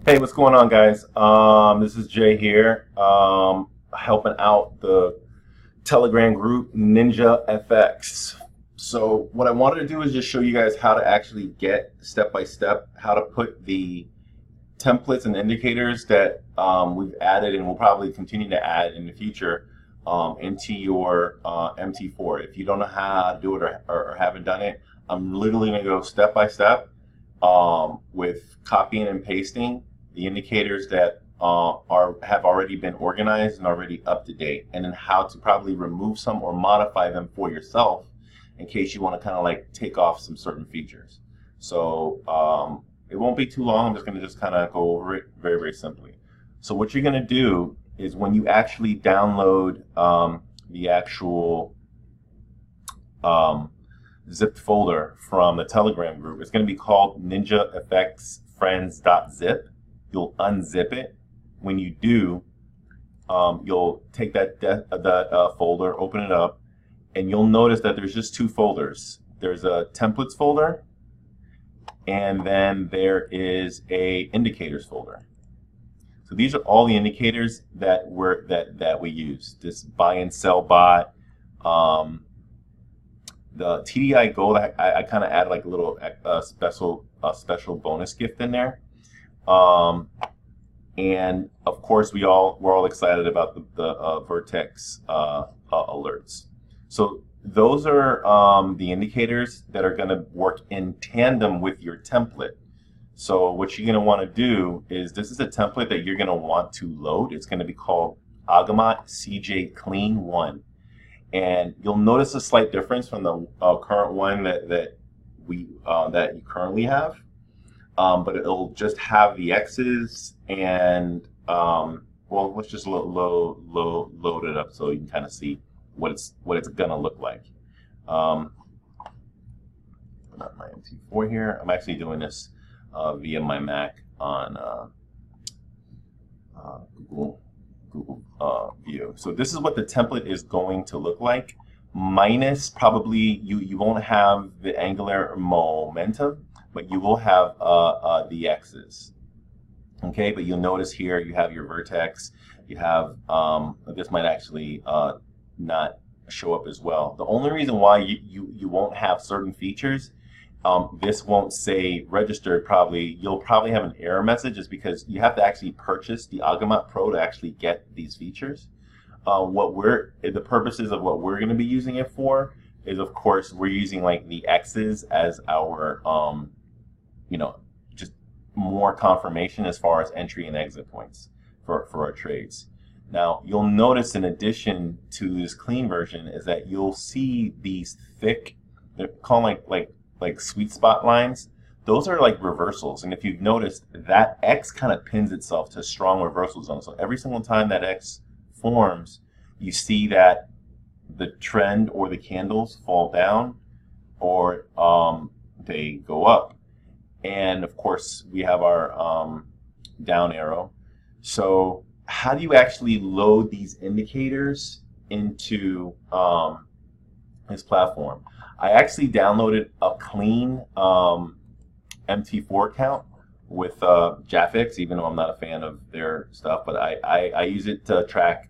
Hey, what's going on, guys? This is Jay here, helping out the Telegram group Ninja FX. So, what I wanted to do is just show you guys how to actually get step by step how to put the templates and indicators that we've added and will probably continue to add in the future into your MT4. If you don't know how to do it or haven't done it, I'm literally going to go step by step with copying and pasting the indicators that have already been organized and already up to date, and then how to probably remove some or modify them for yourself in case you want to kind of like take off some certain features. So it won't be too long. I'm just going to kind of go over it very, very simply. So what you're going to do is when you actually download the actual zipped folder from the Telegram group, it's going to be called NinjaFXFriends.zip. You'll unzip it. When you do, you'll take that folder, open it up, and you'll notice that there's just two folders. There's a templates folder, and then there is a indicators folder. So these are all the indicators that we use. This buy and sell bot, the TDI Gold. I kind of add like a little special bonus gift in there. And of course, we're all excited about the Vertex alerts. So those are the indicators that are going to work in tandem with your template. So what you're going to want to do is, this is a template that you're going to want to load. It's going to be called Agimat CJ Clean 1. And you'll notice a slight difference from the current one that you currently have. But it'll just have the X's and well, let's just load it up so you can kind of see what it's gonna look like. Not my MT4 here. I'm actually doing this via my Mac on Google View. So this is what the template is going to look like, minus probably you won't have the angular momentum, but you will have the X's. Okay, but you'll notice here you have your vertex. You have this might actually not show up as well. The only reason why you won't have certain features, this won't say registered. You'll probably have an error message, is because you have to actually purchase the Agimat Pro to actually get these features. The purposes of what we're going to be using it for is, of course, we're using like the X's as our just more confirmation as far as entry and exit points for our trades. Now, you'll notice in addition to this clean version is that you'll see these thick, they're called like sweet spot lines. Those are like reversals, and if you've noticed, that X kind of pins itself to strong reversal zone. So every single time that X forms, you see that the trend or the candles fall down, or they go up. And of course, we have our down arrow. So how do you actually load these indicators into this platform? I actually downloaded a clean MT4 account with Jafix, even though I'm not a fan of their stuff, but I use it to track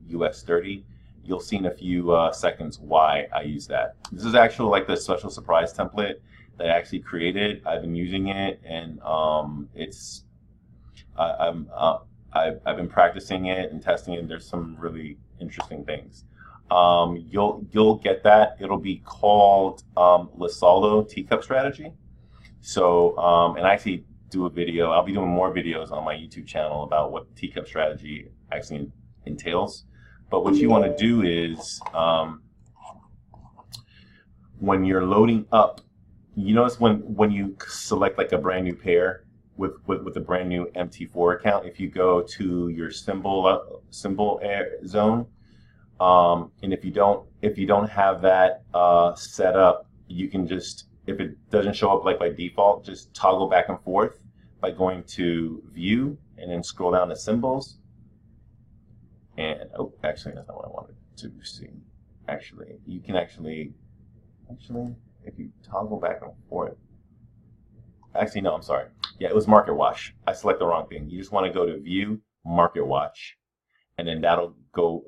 US 30. You'll see in a few seconds why I use that. This is actually like the special surprise template that I actually created. I've been using it, and I've been practicing it and testing it, and there's some really interesting things. You'll get that. It'll be called Lasaldo Teacup Strategy. So and I actually do a video. I'll be doing more videos on my YouTube channel about what teacup strategy actually entails. But what you want to do is when you're loading up, you notice when you select like a brand new pair with a brand new MT4 account, if you go to your symbol zone, and if you don't have that set up, you can just, if it doesn't show up like by default, just toggle back and forth by going to view and then scroll down to symbols. And oh, actually that's not what I wanted to see. Actually, you can actually if you toggle back and forth. Actually, no, I'm sorry. Yeah, it was Market Watch. I select the wrong thing. You just want to go to View, Market Watch, and then that'll go,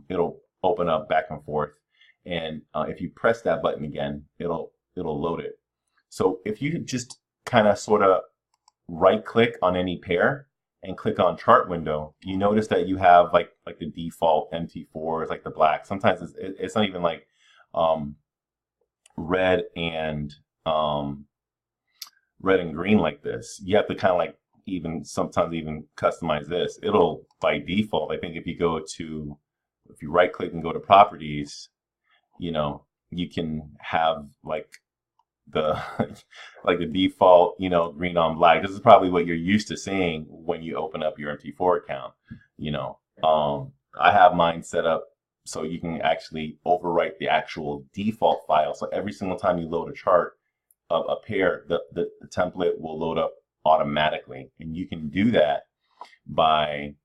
it'll open up back and forth. And if you press that button again, it'll load it. So if you just kind of sort of right click on any pair and click on chart window, you notice that you have like the default MT4s, like the black. Sometimes it's not even like red and green like this. You have to kind of like sometimes even customize this. It'll by default, I think if you right click and go to properties, you can have like the like the default, green on black. This is probably what you're used to seeing when you open up your MT4 account. I have mine set up so you can actually overwrite the actual default file. So every single time you load a chart of a pair, the template will load up automatically. And you can do that by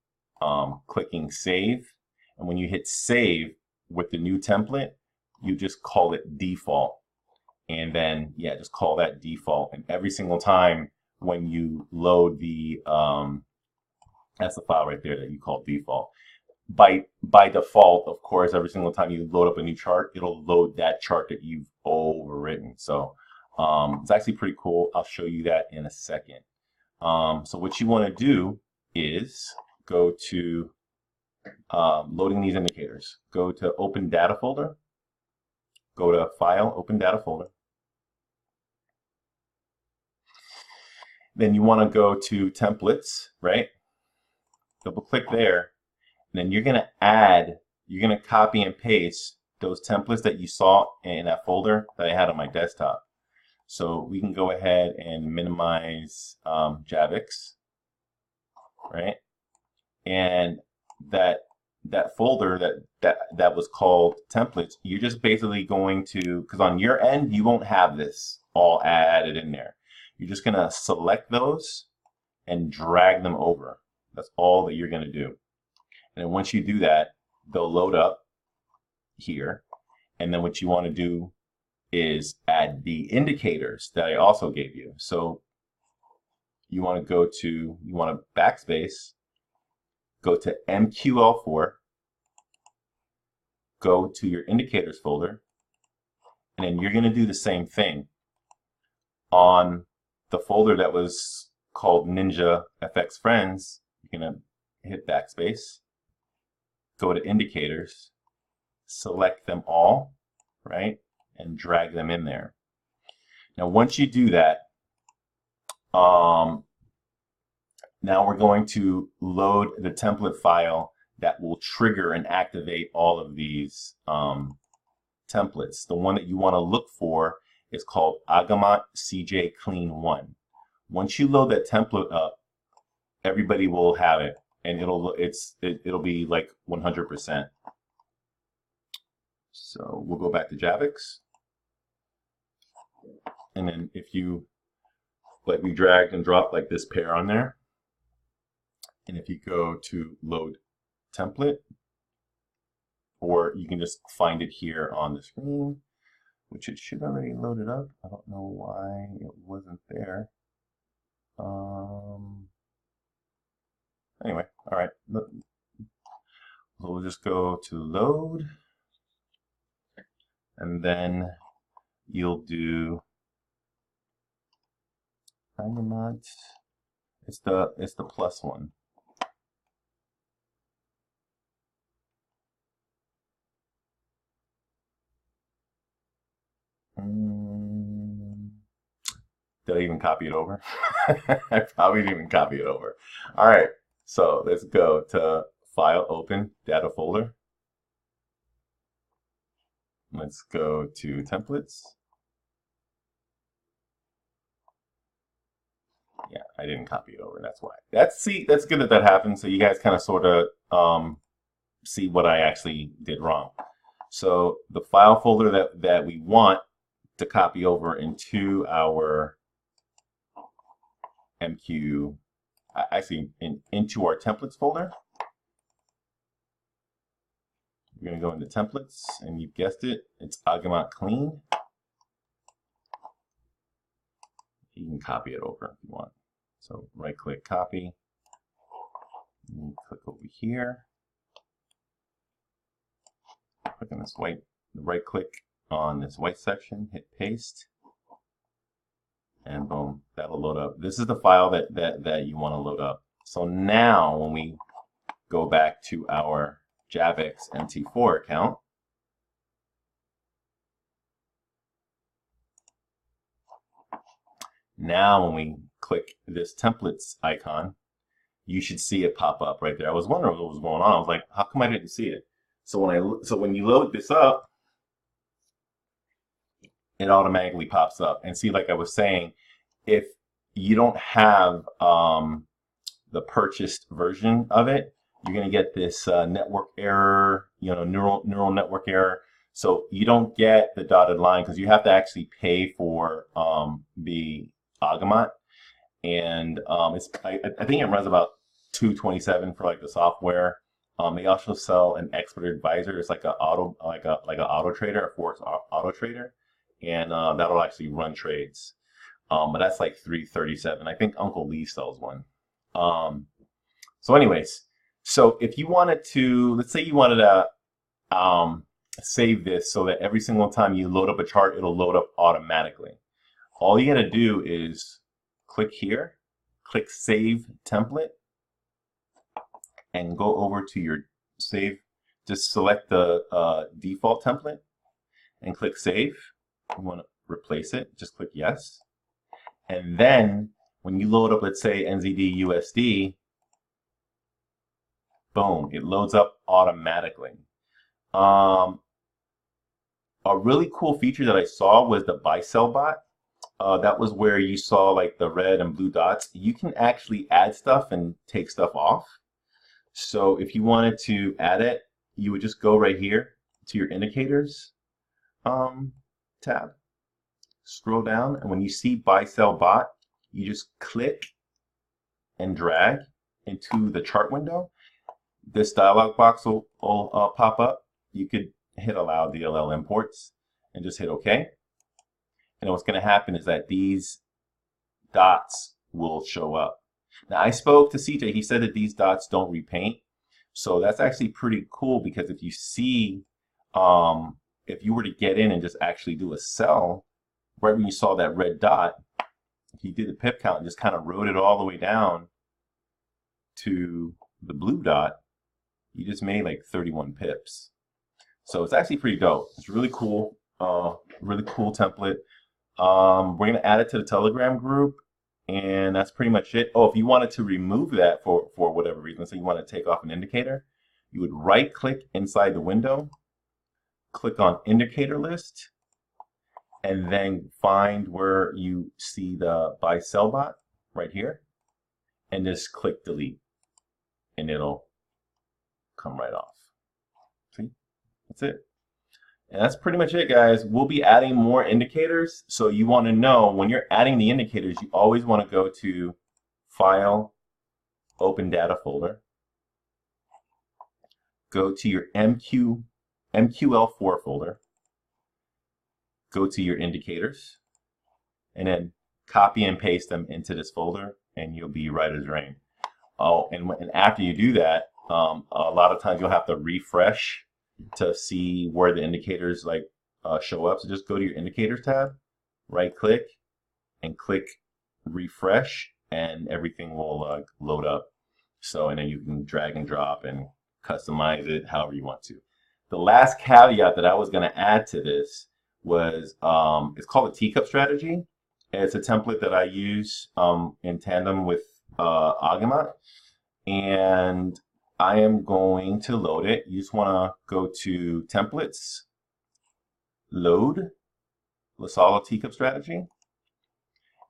clicking save. And when you hit save with the new template, you just call it default. And then, yeah, just call that default. And every single time when you load that's the file right there that you call default. By default, of course, every single time you load up a new chart, it'll load that chart that you've overwritten. So it's actually pretty cool. I'll show you that in a second. So what you want to do is go to loading these indicators. Go to Open Data folder. Go to File, Open Data folder. Then you want to go to Templates, right? Double click there. And then you're going to copy and paste those templates that you saw in that folder that I had on my desktop. So we can go ahead and minimize Javix, right? And that folder that was called templates, you're just basically going to, because on your end, you won't have this all added in there. You're just going to select those and drag them over. That's all that you're going to do. And then once you do that, they'll load up here. And then what you want to do is add the indicators that I also gave you. So you want to backspace, go to MQL4, go to your indicators folder, and then you're going to do the same thing on the folder that was called Ninja FX Friends. You're going to hit backspace, go to indicators, select them all, right, and drag them in there. Now once you do that, now we're going to load the template file that will trigger and activate all of these templates. The one that you want to look for is called Agimat CJ Clean 1. Once you load that template up, everybody will have it, and it'll be like 100%. So we'll go back to Javix, and then if you we dragged and dropped like this pair on there, and if you go to load template, or you can just find it here on the screen, which it should already load it up. I don't know why it wasn't there. Anyway, all right. We'll just go to load, and then you'll do Agimat. It's the plus one. Did I even copy it over? I probably didn't even copy it over. All right, so let's go to File, Open, Data folder. Let's go to Templates. Yeah, I didn't copy it over. That's why. That's good that happened. So you guys kind of sort of see what I actually did wrong. So the file folder that we want to copy over into our into our templates folder. We're going to go into templates, and you've guessed it, it's Agimat Clean. You can copy it over if you want. So right click, copy, and click over here, click on this white, right click on this white section, hit paste, and boom, that'll load up. This is the file that you want to load up. So now when we go back to our Javix MT4 account, now when we click this templates icon, you should see it pop up right there. I was wondering what was going on. I was like, how come I didn't see it? So when you load this up, it automatically pops up. And see, like I was saying, if you don't have the purchased version of it, you're going to get this network error, neural network error. So you don't get the dotted line because you have to actually pay for the Agimat, and I think it runs about $227 for like the software. They also sell an expert advisor. It's like an auto trader, a forex auto trader, and that'll actually run trades. But that's like $337. I think Uncle Lee sells one. So anyways, so if you wanted to, let's say you wanted to save this so that every single time you load up a chart, it'll load up automatically. All you gotta do is click here, click Save Template, and go over to your save. Just select the default template and click Save. You want to replace it, just click Yes. And then when you load up, let's say NZD USD, boom, it loads up automatically. A really cool feature that I saw was the buy sell bot. That was where you saw like the red and blue dots. You can actually add stuff and take stuff off. So if you wanted to add it, you would just go right here to your indicators tab, scroll down, and when you see buy sell bot, you just click and drag into the chart window. This dialog box will pop up. You could hit allow DLL imports and just hit OK. And what's going to happen is that these dots will show up. Now, I spoke to CJ. He said that these dots don't repaint. So that's actually pretty cool because if you see, if you were to get in and just actually do a sell, right when you saw that red dot, if you did the pip count and just kind of wrote it all the way down to the blue dot, you just made like 31 pips. So it's actually pretty dope. It's really cool template. We're going to add it to the Telegram group, and that's pretty much it. Oh, if you wanted to remove that for whatever reason, so you want to take off an indicator, you would right click inside the window, click on indicator list, and then find where you see the buy sell bot right here, and just click delete, and it'll come right off. See, that's it. And that's pretty much it, guys. We'll be adding more indicators. So you want to know when you're adding the indicators, you always want to go to File, Open Data folder. Go to your MQL4 folder. Go to your indicators. And then copy and paste them into this folder, and you'll be right as rain. Oh, and after you do that, a lot of times you'll have to refresh to see where the indicators show up. So just go to your indicators tab, right click, and click refresh, and everything will load up. So, and then you can drag and drop and customize it however you want to. The last caveat that I was going to add to this was it's called a teacup strategy. It's a template that I use in tandem with Agimat, and I am going to load it. You just want to go to templates, load Lasala teacup strategy,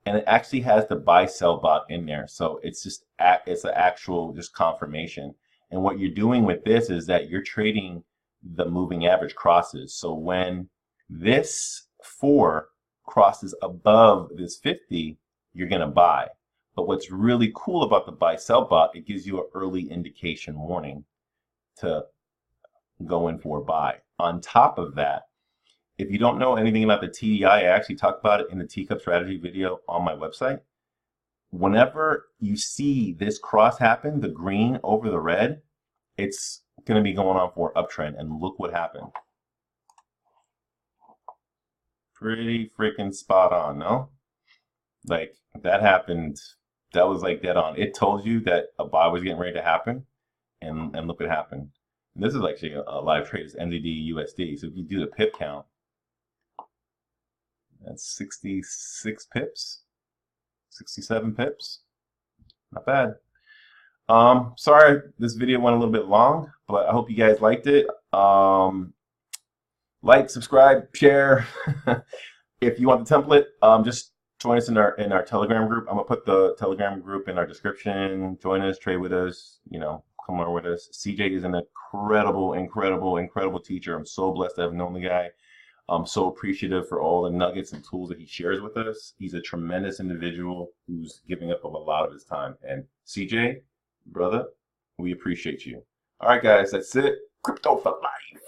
and it actually has the buy sell bot in there. So it's just it's an actual just confirmation. And what you're doing with this is that you're trading the moving average crosses. So when this 4 crosses above this 50, you're going to buy. But what's really cool about the buy sell bot, it gives you an early indication warning to go in for a buy. On top of that, if you don't know anything about the TDI, I actually talked about it in the teacup strategy video on my website. whenever you see this cross happen, the green over the red, it's going to be going on for an uptrend. And look what happened. Pretty freaking spot on, no? Like, that happened. That was like dead on. It told you that a buy was getting ready to happen. And look what happened. And this is actually a live trade. It's NZD USD. So if you do the pip count, that's 66 pips, 67 pips. Not bad. Sorry this video went a little bit long, but I hope you guys liked it. Like, subscribe, share. If you want the template, just join us in our Telegram group. I'm gonna put the Telegram group in our description. Join us, trade with us, you know, come over with us. CJ is an incredible teacher. I'm so blessed to have known the guy. I'm so appreciative for all the nuggets and tools that he shares with us. He's a tremendous individual who's giving up a lot of his time. And CJ, brother, we appreciate you. All right, guys, that's it. Crypto for life.